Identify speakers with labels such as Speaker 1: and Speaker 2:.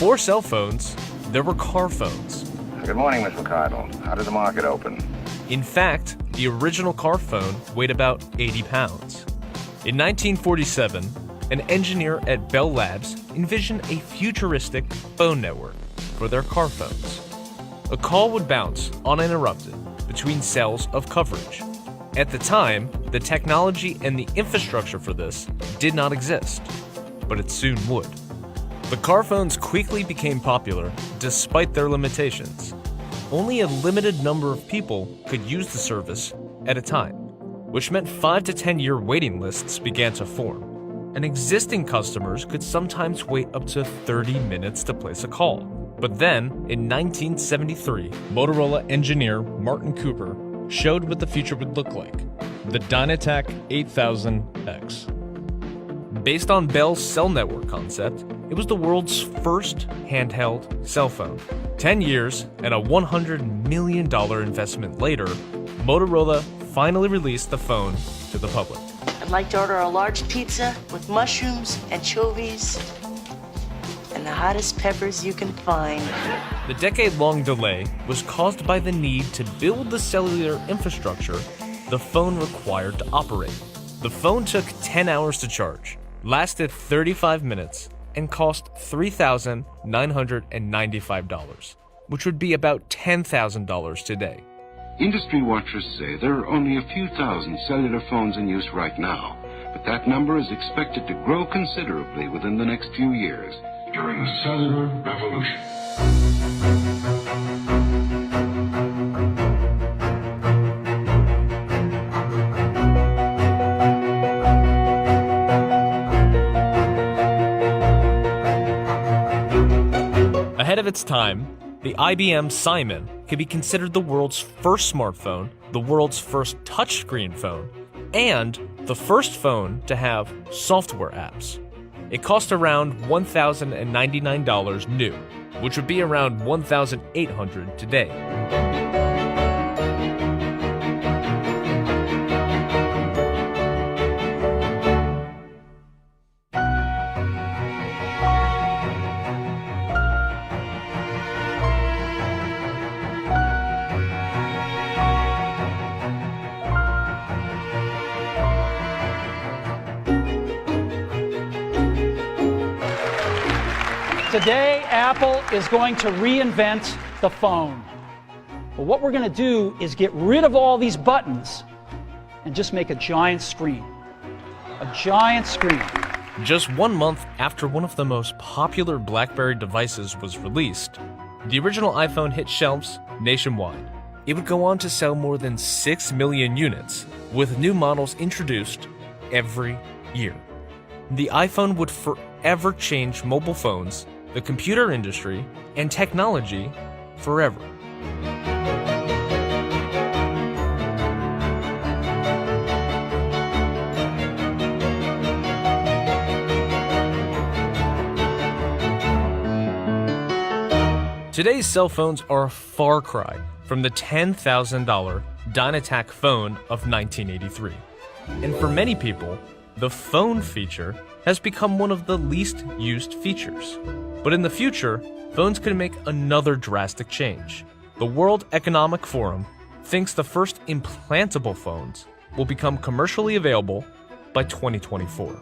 Speaker 1: Before cell phones, there were car phones.
Speaker 2: Good morning, Mr. Cardinal. How did the market open?
Speaker 1: In fact, the original car phone weighed about 80 pounds. In 1947, an engineer at Bell Labs envisioned a futuristic phone network for their car phones. A call would bounce uninterrupted between cells of coverage. At the time, the technology and the infrastructure for this did not exist, but it soon would. The car phones quickly became popular despite their limitations. Only a limited number of people could use the service at a time, which meant 5 to 10 year waiting lists began to form, and existing customers could sometimes wait up to 30 minutes to place a call. But then, in 1973, Motorola engineer Martin Cooper showed what the future would look like, the Dynatac 8000X. Based on Bell's cell network concept, it was the world's first handheld cell phone. 10 years and a $100 million investment later, Motorola finally released the phone to the public.
Speaker 3: I'd like to order a large pizza with mushrooms, anchovies, and the hottest peppers you can find.
Speaker 1: The decade-long delay was caused by the need to build the cellular infrastructure the phone required to operate. The phone took 10 hours to charge, lasted 35 minutes, and cost $3,995, which would be about $10,000 today.
Speaker 4: Industry watchers say there are only a few thousand cellular phones in use right now, but that number is expected to grow considerably within the next few years during the cellular revolution.
Speaker 1: Ahead of its time, the IBM Simon could be considered the world's first smartphone, the world's first touchscreen phone, and the first phone to have software apps. It cost around $1,099 new, which would be around $1,800 today.
Speaker 5: Today, Apple is going to reinvent the phone. But what we're going to do is get rid of all these buttons and just make a giant screen. A giant screen.
Speaker 1: Just 1 month after one of the most popular BlackBerry devices was released, the original iPhone hit shelves nationwide. It would go on to sell more than 6 million units, with new models introduced every year. The iPhone would forever change mobile phones, the computer industry, and technology forever. Today's cell phones are a far cry from the $10,000 Dynatac phone of 1983. And for many people, the phone feature has become one of the least used features. But in the future, phones could make another drastic change. The World Economic Forum thinks the first implantable phones will become commercially available by 2024.